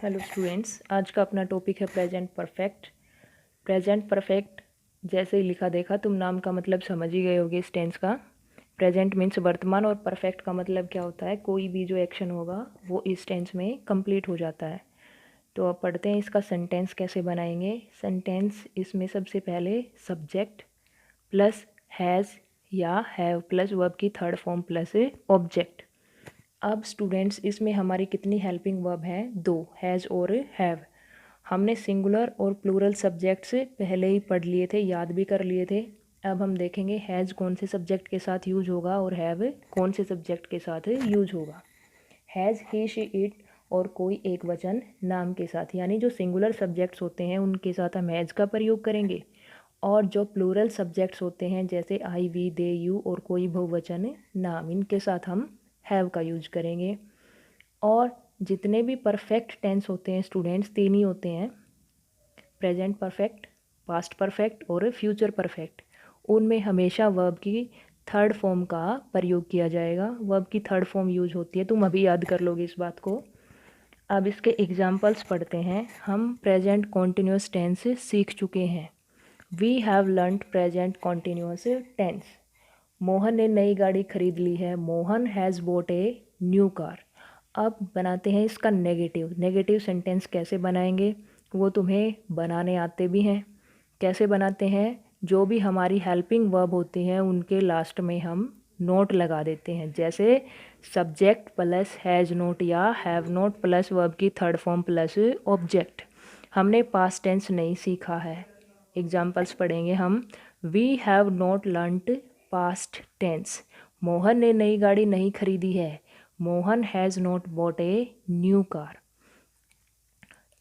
Hello students, आज का अपना टॉपिक है प्रेजेंट परफेक्ट। प्रेजेंट परफेक्ट जैसे ही लिखा देखा तुम नाम का मतलब समझ ही गए होगे इस टेंस का। प्रेजेंट मीन्स वर्तमान और परफेक्ट का मतलब क्या होता है, कोई भी जो एक्शन होगा वो इस टेंस में कंप्लीट हो जाता है। तो अब पढ़ते हैं इसका सेंटेंस कैसे बनाएंगे। सेंटेंस इसमें सबसे पहले सब्जेक्ट प्लस हैज़ या हैव प्लस वर्ब की थर्ड फॉर्म प्लस ऑब्जेक्ट। अब स्टूडेंट्स इसमें हमारी कितनी हेल्पिंग वर्ब हैं, दो, हैज़ और हैव। हमने सिंगुलर और प्लूरल सब्जेक्ट्स पहले ही पढ़ लिए थे, याद भी कर लिए थे। अब हम देखेंगे हैज़ कौन से सब्जेक्ट के साथ यूज होगा और हैव कौन से सब्जेक्ट के साथ यूज होगा। हैज़, ही, शी, इट और कोई एक वचन नाम के साथ, यानी जो सिंगुलर सब्जेक्ट्स होते हैं उनके साथ हम हैज़ का प्रयोग करेंगे, और जो प्लूरल सब्जेक्ट्स होते हैं जैसे आई, वी, दे, यू और कोई बहुवचन नाम, इनके साथ हम हैव का यूज करेंगे। और जितने भी परफेक्ट टेंस होते हैं स्टूडेंट्स, तीन ही होते हैं, प्रेजेंट परफेक्ट, पास्ट परफेक्ट और फ्यूचर परफेक्ट। उनमें हमेशा वर्ब की थर्ड फॉर्म का प्रयोग किया जाएगा। वर्ब की थर्ड फॉर्म यूज होती है, तुम अभी याद कर लोगे इस बात को। अब इसके एग्जाम्पल्स पढ़ते हैं। हम प्रेजेंट कॉन्टिन्यूस टेंस सीख चुके हैं। We have learned present continuous tense. Mohan ने नई गाड़ी खरीद ली है। Mohan has bought a new car. अब बनाते हैं इसका नेगेटिव। नेगेटिव सेंटेंस कैसे बनाएंगे वो तुम्हें बनाने आते भी हैं। कैसे बनाते हैं, जो भी हमारी हेल्पिंग वर्ब होती हैं उनके लास्ट में हम नोट लगा देते हैं, जैसे सब्जेक्ट प्लस हैज़ नोट या हैव नोट प्लस वर्ब की थर्ड फॉर्म प्लस ऑब्जेक्ट। हमने पास्ट टेंस नहीं सीखा है। एग्जाम्पल्स पढ़ेंगे हम। We have not learned past tense. Mohan ने नई गाड़ी नहीं खरीदी है। Mohan has not bought a new car.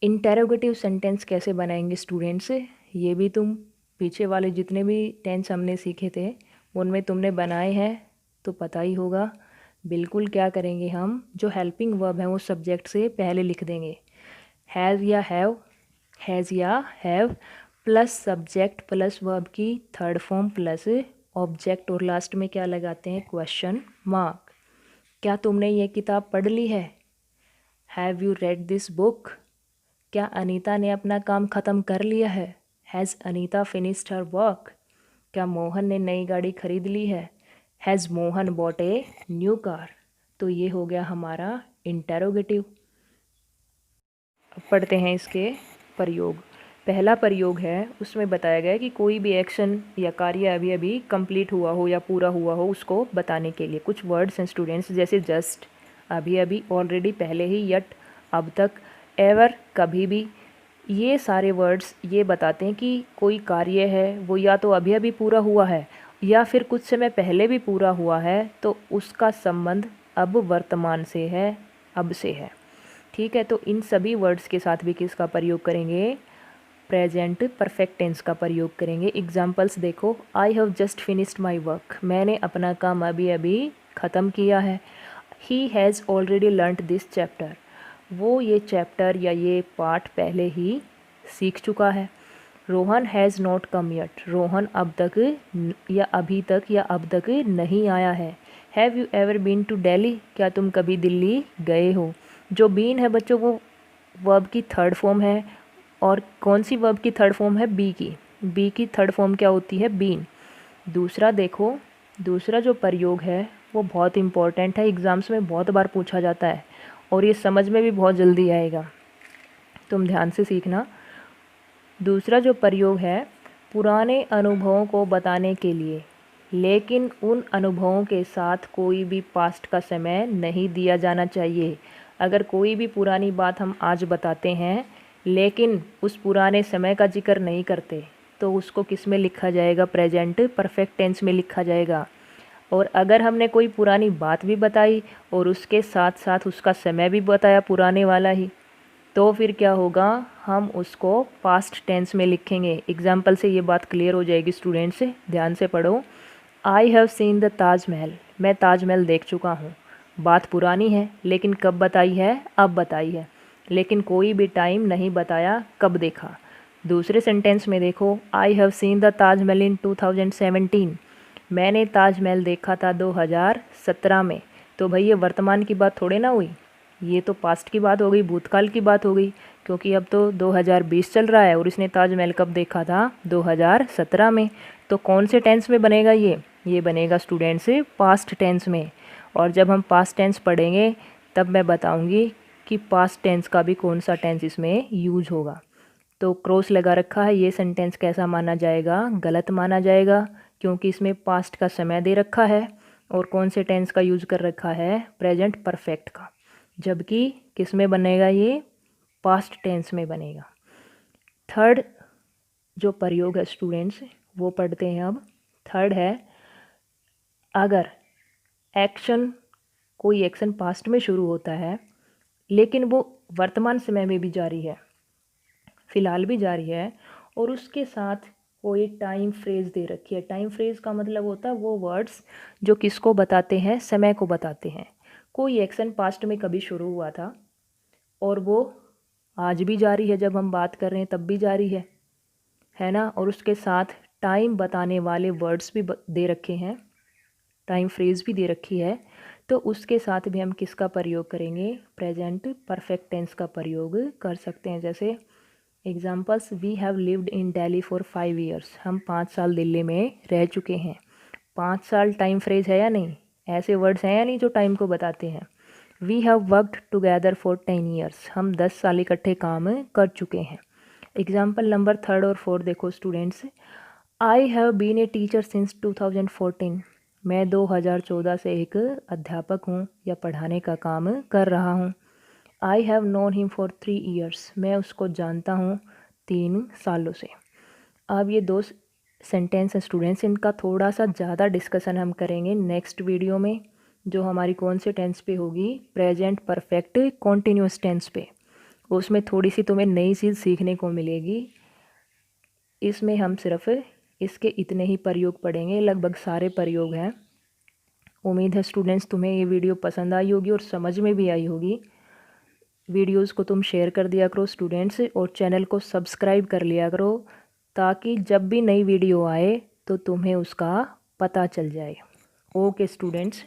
Interrogative sentence कैसे बनाएंगे स्टूडेंट्स, ये भी तुम पीछे वाले जितने भी टेंस हमने सीखे थे उनमें तुमने बनाए हैं तो पता ही होगा। बिल्कुल क्या करेंगे, हम जो हेल्पिंग वर्ब है वो सब्जेक्ट से पहले लिख देंगे। हैज़ या हैव, हैज़ या have plus subject plus verb की थर्ड फॉर्म प्लस ऑब्जेक्ट, और लास्ट में क्या लगाते हैं, क्वेश्चन मार्क। क्या तुमने ये किताब पढ़ ली है। Have you read this book. क्या अनीता ने अपना काम ख़त्म कर लिया है। Has Anita finished her work. क्या मोहन ने नई गाड़ी खरीद ली है। Has Mohan bot a new car. तो ये हो गया हमारा इंटेरोगेटिव। अब पढ़ते हैं इसके प्रयोग। पहला प्रयोग है, उसमें बताया गया है कि कोई भी एक्शन या कार्य अभी अभी कंप्लीट हुआ हो या पूरा हुआ हो उसको बताने के लिए कुछ वर्ड्स हैं स्टूडेंट्स, जैसे जस्ट, अभी अभी, ऑलरेडी, पहले ही, यट, अब तक, एवर, कभी भी। ये सारे वर्ड्स ये बताते हैं कि कोई कार्य है वो या तो अभी अभी पूरा हुआ है या फिर कुछ समय पहले भी पूरा हुआ है, तो उसका संबंध अब वर्तमान से है, अब से है। ठीक है, तो इन सभी वर्ड्स के साथ भी किसका प्रयोग करेंगे, प्रेजेंट परफेक्ट टेंस का प्रयोग करेंगे। एग्जाम्पल्स देखो। I have just finished my work. मैंने अपना काम अभी अभी ख़त्म किया है। He has already learned this chapter. वो ये चैप्टर या ये पार्ट पहले ही सीख चुका है। Rohan has not come yet. Rohan अब तक या अभी तक या अब तक नहीं आया है। Have you ever been to Delhi. क्या तुम कभी दिल्ली गए हो। जो बीन है बच्चों वो वर्ब की थर्ड फॉर्म है, और कौन सी वर्ब की थर्ड फॉर्म है, बी की। बी की थर्ड फॉर्म क्या होती है, बीन। दूसरा देखो, दूसरा जो प्रयोग है वो बहुत इम्पॉर्टेंट है, एग्ज़ाम्स में बहुत बार पूछा जाता है और ये समझ में भी बहुत जल्दी आएगा, तुम ध्यान से सीखना। दूसरा जो प्रयोग है, पुराने अनुभवों को बताने के लिए, लेकिन उन अनुभवों के साथ कोई भी पास्ट का समय नहीं दिया जाना चाहिए। अगर कोई भी पुरानी बात हम आज बताते हैं लेकिन उस पुराने समय का जिक्र नहीं करते तो उसको किस में लिखा जाएगा, प्रेजेंट परफेक्ट टेंस में लिखा जाएगा। और अगर हमने कोई पुरानी बात भी बताई और उसके साथ साथ उसका समय भी बताया पुराने वाला ही, तो फिर क्या होगा, हम उसको पास्ट टेंस में लिखेंगे। एग्जाम्पल से ये बात क्लियर हो जाएगी स्टूडेंट से, ध्यान से पढ़ो। आई हैव सीन द ताजमहल। मैं ताजमहल देख चुका हूँ। बात पुरानी है लेकिन कब बताई है, अब बताई है, लेकिन कोई भी टाइम नहीं बताया कब देखा। दूसरे सेंटेंस में देखो, I have seen the Taj Mahal in 2017। मैंने ताजमहल देखा था 2017 में। तो भाई ये वर्तमान की बात थोड़े ना हुई, ये तो पास्ट की बात हो गई, भूतकाल की बात हो गई, क्योंकि अब तो 2020 चल रहा है और इसने ताजमहल कब देखा था? 2017 में। तो कौन से टेंस में बनेगा ये बनेगा स्टूडेंट्स पास्ट टेंस में। और जब हम पास्ट टेंस पढ़ेंगे तब मैं बताऊंगी कि पास्ट टेंस का भी कौन सा टेंस इसमें यूज होगा। तो क्रॉस लगा रखा है, ये सेंटेंस कैसा माना जाएगा? गलत माना जाएगा, क्योंकि इसमें पास्ट का समय दे रखा है और कौन से टेंस का यूज कर रखा है? प्रेजेंट परफेक्ट का। जबकि किस में बनेगा? ये पास्ट टेंस में बनेगा। थर्ड जो प्रयोग है स्टूडेंट्स वो पढ़ते हैं अब। थर्ड है, अगर कोई एक्शन पास्ट में शुरू होता है लेकिन वो वर्तमान समय में भी जारी है, फिलहाल भी जारी है, और उसके साथ कोई टाइम फ्रेज दे रखी है। टाइम फ्रेज का मतलब होता है वो वर्ड्स जो किसको बताते हैं? समय को बताते हैं। कोई एक्शन पास्ट में कभी शुरू हुआ था और वो आज भी जारी है, जब हम बात कर रहे हैं तब भी जारी है ना। और उसके साथ टाइम बताने वाले वर्ड्स भी दे रखे हैं, टाइम फ्रेज भी दे रखी है, तो उसके साथ भी हम किसका प्रयोग करेंगे? प्रेजेंट परफेक्ट टेंस का प्रयोग कर सकते हैं। जैसे examples, we have lived in Delhi for 5 years. हम 5 साल दिल्ली में रह चुके हैं। 5 साल टाइम फ्रेज है या नहीं? ऐसे वर्ड्स हैं या नहीं जो टाइम को बताते हैं? We have worked together for 10 years. हम 10 साल इकट्ठे काम कर चुके हैं। एग्जाम्पल नंबर 3 और 4 देखो students. I have been a teacher since 2014। मैं 2014 से एक अध्यापक हूँ या पढ़ाने का काम कर रहा हूँ। I have known him for 3 years. मैं उसको जानता हूँ 3 सालों से। अब ये 2 सेंटेंस हैं स्टूडेंट्स, इनका थोड़ा सा ज़्यादा डिस्कशन हम करेंगे नेक्स्ट वीडियो में, जो हमारी कौन से टेंस पे होगी? प्रेजेंट परफेक्ट कॉन्टिन्यूस टेंस पे। उसमें थोड़ी सी तुम्हें नई चीज़ सीखने को मिलेगी। इसमें हम सिर्फ इसके इतने ही प्रयोग पढ़ेंगे, लगभग सारे प्रयोग हैं। उम्मीद है स्टूडेंट्स तुम्हें ये वीडियो पसंद आई होगी और समझ में भी आई होगी। वीडियोस को तुम शेयर कर दिया करो स्टूडेंट्स, और चैनल को सब्सक्राइब कर लिया करो, ताकि जब भी नई वीडियो आए तो तुम्हें उसका पता चल जाए। Okay students.